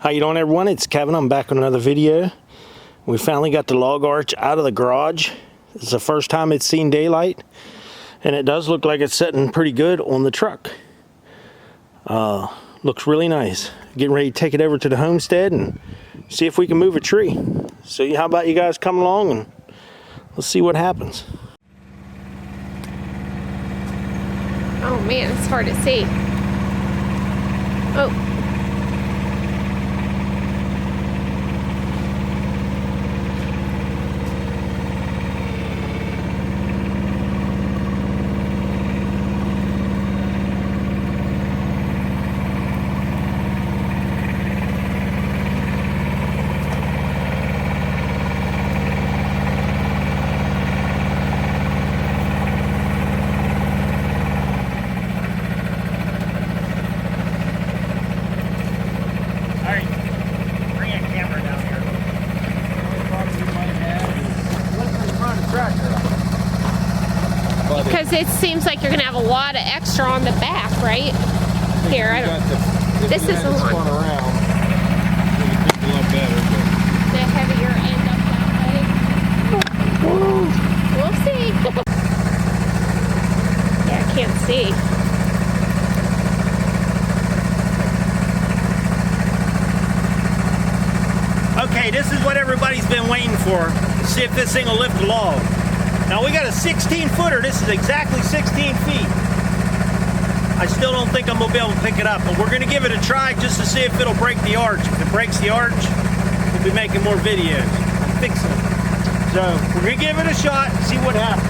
How you doing, everyone? It's Kevin. I'm back with another video. We finally got the log arch out of the garage. It's the first time it's seen daylight, and it does look like it's sitting pretty good on the truck. Looks really nice. Getting ready to take it over to the homestead and see if we can move a tree. So how about you guys come along and let's see what happens. Oh man, it's hard to see. Oh. Because it seems like you're going to have a lot of extra on the back, right? Here, I don't... This is the one. Around, it would a lot better, but... The heavier end up that way. We'll see. Yeah, I can't see. Okay, this is what everybody's been waiting for. See if this thing will lift the log. Now we got a 16-footer. This is exactly 16 feet. I still don't think I'm gonna be able to pick it up, but we're gonna give it a try just to see if it'll break the arch. If it breaks the arch, we'll be making more videos. I'm fixing it. So we're gonna give it a shot and see what happens.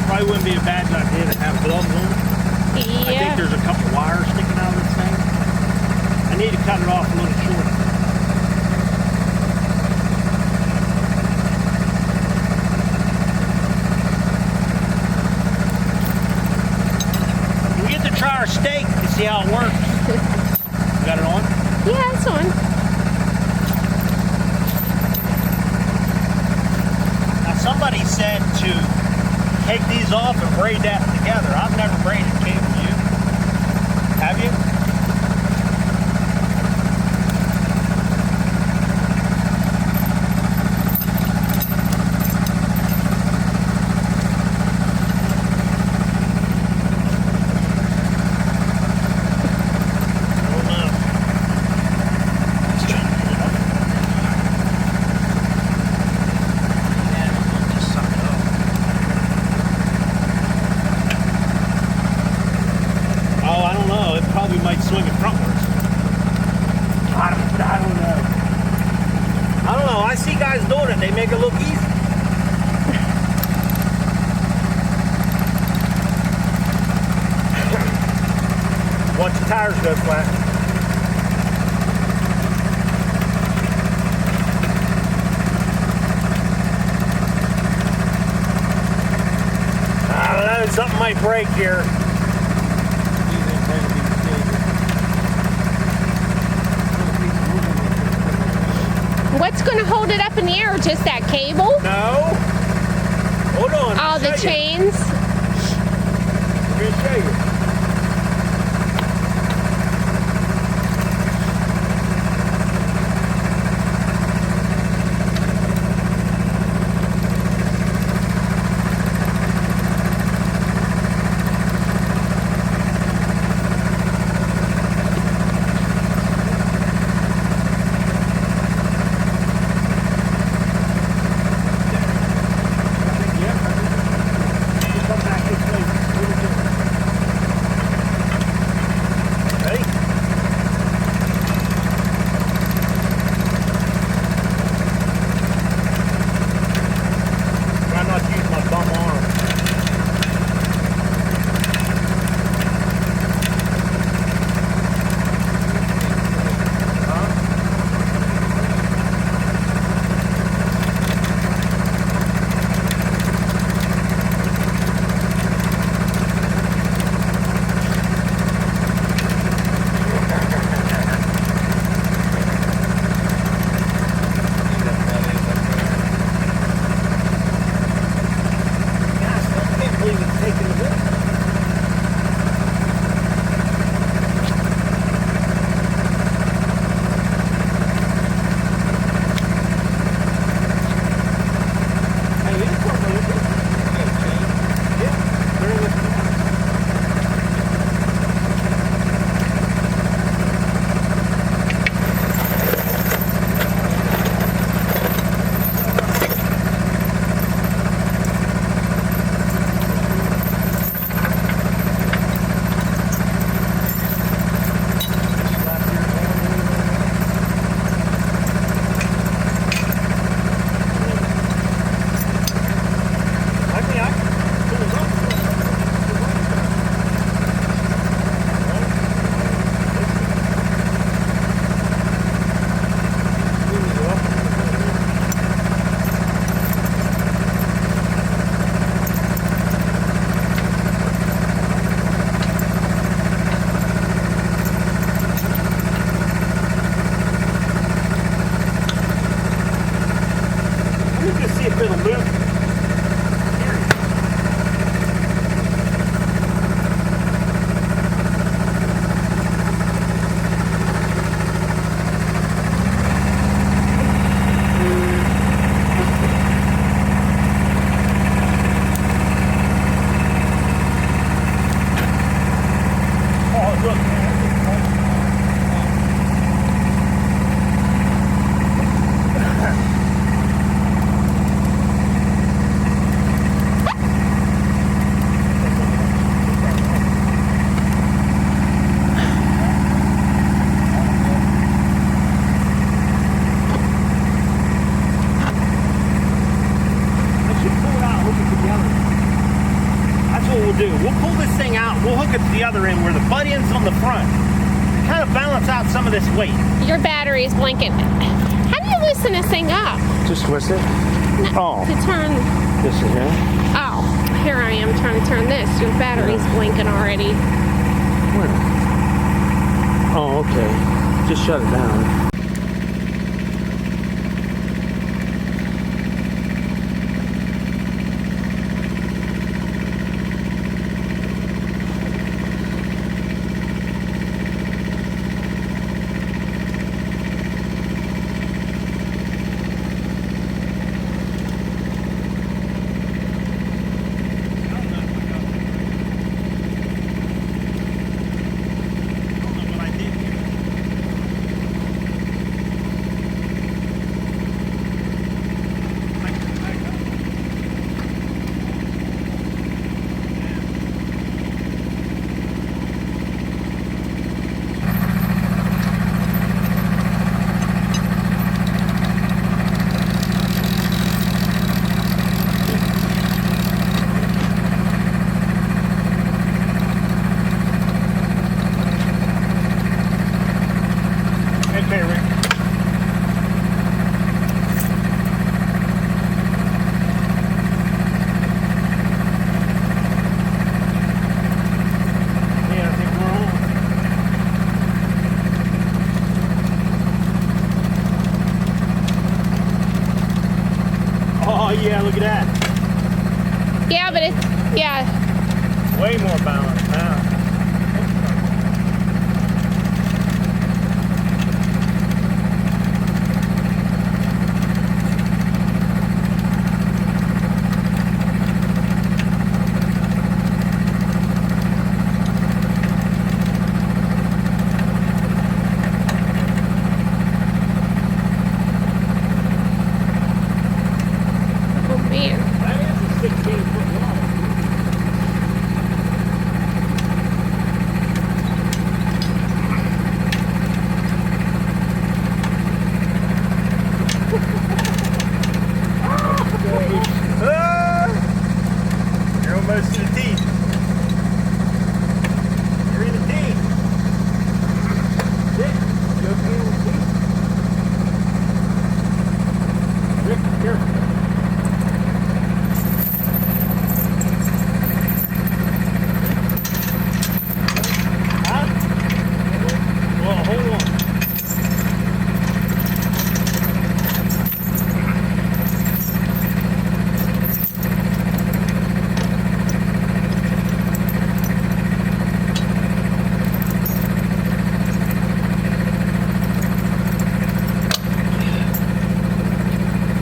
Probably wouldn't be a bad idea to have gloves on. Yeah. I think there's a couple wires sticking out of this thing. I need to cut it off a little short. We get to try our steak to see how it works. You got it on? Yeah, it's on. Now somebody said to take these off and braid that together. I've never braided cable, you? Have you? Might swing it frontwards. I don't know. I don't know. I see guys doing it. They make it look easy. Watch the tires go flat. I don't know. Something might break here. What's going to hold it up in the air? Just that cable? No. Hold on. All the chains? I'm going to show you. it'll move. We'll pull this thing out. We'll hook it to the other end where the butt end's on the front. Kind of balance out some of this weight. Your battery is blinking. How do you loosen this thing up? Just twist it. No, to turn. This is here. Oh, here I am trying to turn this. Your battery's blinking already. Where? Oh, okay. Just shut it down. Yeah, look at that. Yeah, but it's, yeah. Way more balanced now.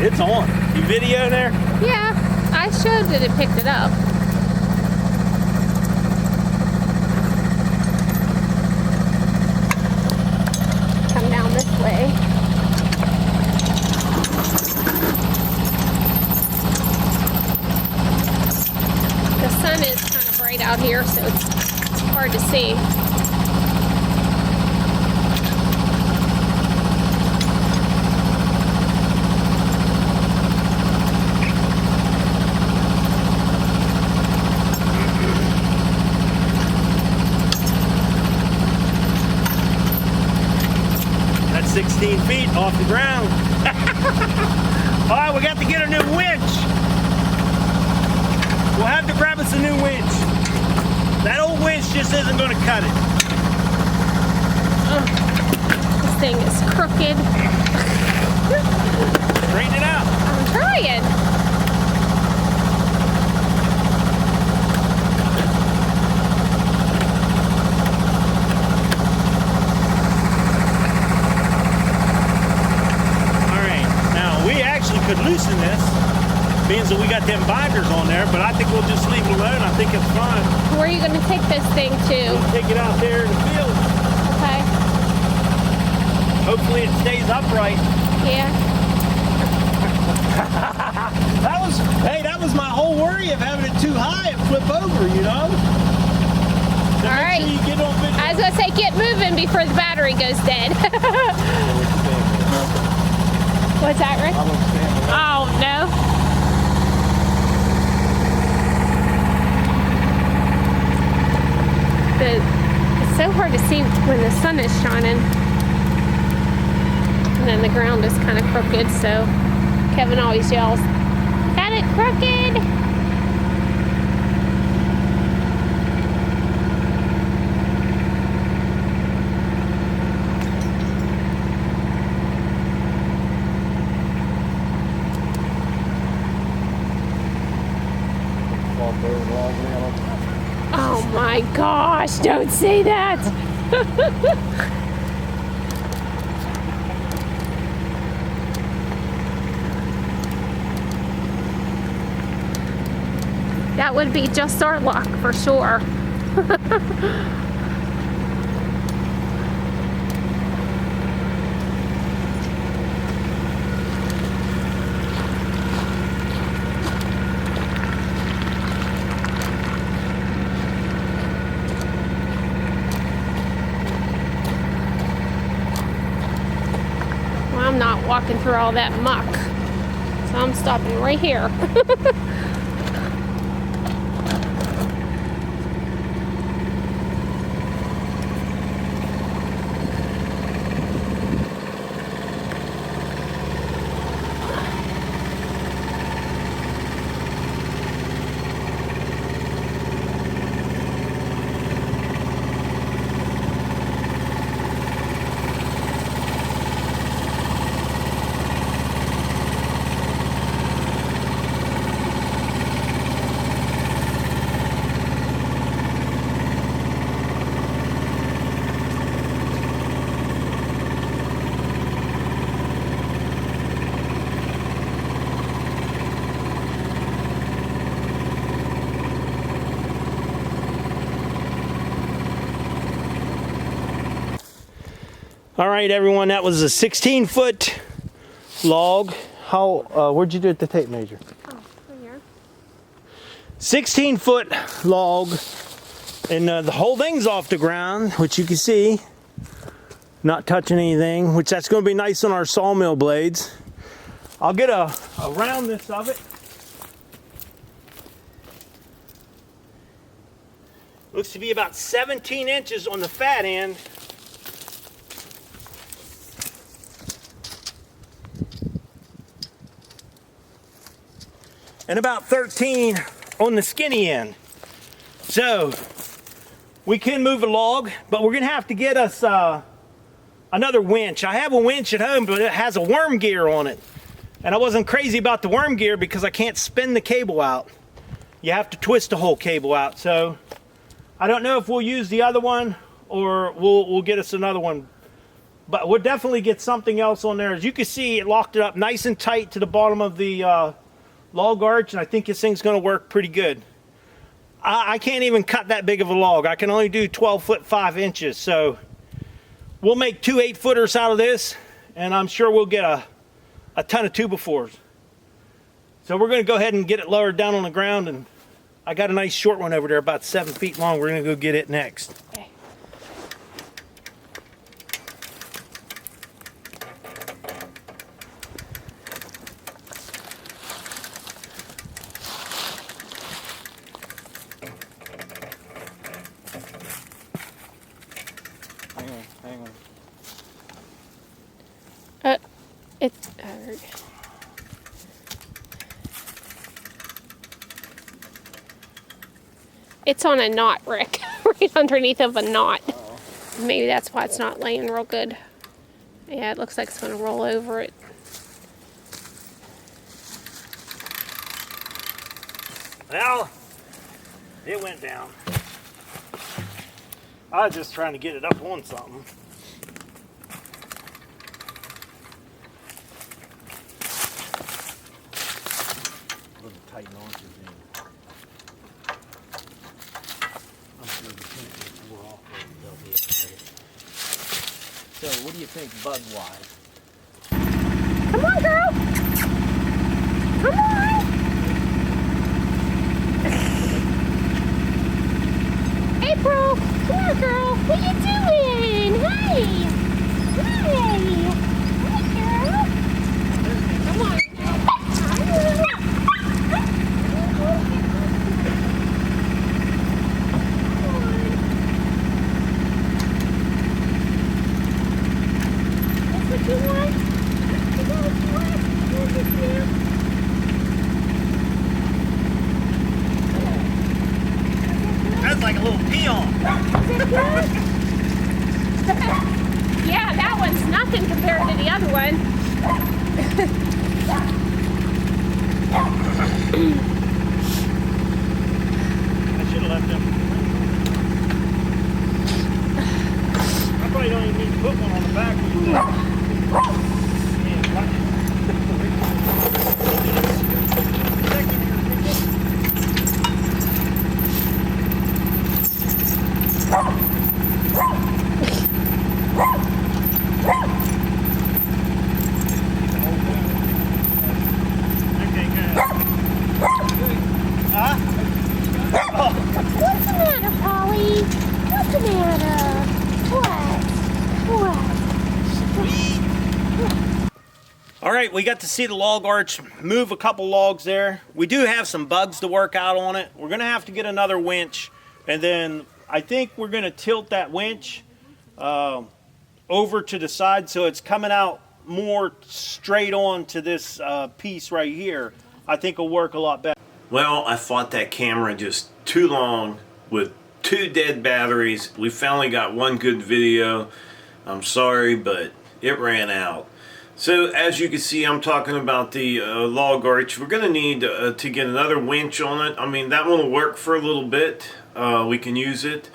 It's on. You video there? Yeah, I showed that it picked it up. Come down this way. The sun is kind of bright out here, so it's hard to see. That's 16 feet off the ground. All right, we got to get a new winch. We'll have to grab us a new winch. That old winch just isn't going to cut it. This thing is crooked. Straighten it out. I'm trying. using this. Means that we got them binders on there, but I think we'll just leave it alone. I think it's fine. Where are you going to take this thing to? We'll take it out there in the field. Okay. Hopefully it stays upright. Yeah. That was my whole worry of having it too high and flip over, you know? So all right. Sure you get on video. I was going to say, get moving before the battery goes dead. What's that, Rick? Oh, no. It's so hard to see when the sun is shining. And then the ground is kind of crooked, so Kevin always yells, "Got it crooked!" Oh my gosh, don't say that. That would be just our luck for sure. I'm not walking through all that muck, so I'm stopping right here. All right, everyone, that was a 16-foot log. Where'd you do it, the tape measure? Oh, here. 16-foot log, and the whole thing's off the ground, which you can see. Not touching anything, which that's going to be nice on our sawmill blades. I'll get a roundness of it. Looks to be about 17 inches on the fat end. And about 13 on the skinny end. So we can move a log, but we're gonna have to get us another winch. I have a winch at home, but it has a worm gear on it. And I wasn't crazy about the worm gear because I can't spin the cable out. You have to twist the whole cable out. So I don't know if we'll use the other one or we'll get us another one. But we'll definitely get something else on there. As you can see, it locked it up nice and tight to the bottom of the log arch, and I think this thing's going to work pretty good. I can't even cut that big of a log. I can only do 12 foot 5 inches, so we'll make 2 8-footers out of this, and I'm sure we'll get a ton of 2x4s. So we're going to go ahead and get it lowered down on the ground, and I got a nice short one over there about 7 feet long. We're going to go get it next. Okay. Hang on. It's on a knot, Rick. Right underneath of a knot. Maybe that's why it's not laying real good. Yeah, it looks like it's going to roll over it. Well, it went down. I was just trying to get it up on something. tighten off the thing. I'm sure the paint will wore off and they'll be able to get it. So, what do you think bug-wise? Come on, girl. Come on. April, come here, girl. What you doing? Hey. Hey. Hey, girl. Come on. That's what you want? Is that what you want? You want this now? That's like a little peon. Yeah, that one's nothing compared to the other one. I should have left them. I probably don't even need to put one on the back. Okay, good. Huh? What's the matter, Polly? What's the matter? What? All right, we got to see the log arch move a couple logs there. We do have some bugs to work out on it. We're gonna have to get another winch, and then I think we're gonna tilt that winch over to the side so it's coming out more straight on to this piece right here. I think it'll work a lot better. Well, I fought that camera just too long with 2 dead batteries. We finally got one good video. I'm sorry, but it ran out. So as you can see, I'm talking about the log arch. We're going to need to get another winch on it. I mean, that one will work for a little bit. We can use it.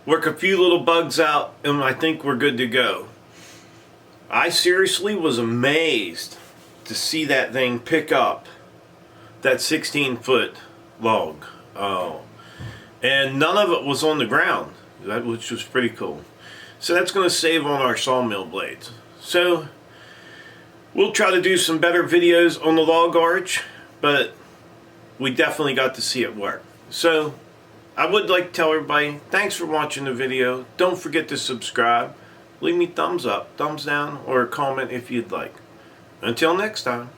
Work a few little bugs out, and I think we're good to go. I seriously was amazed to see that thing pick up that 16-foot log. And none of it was on the ground, which was pretty cool. So that's going to save on our sawmill blades. So we'll try to do some better videos on the log arch, but we definitely got to see it work. So I would like to tell everybody, thanks for watching the video. Don't forget to subscribe. Leave me thumbs up, thumbs down, or a comment if you'd like. Until next time.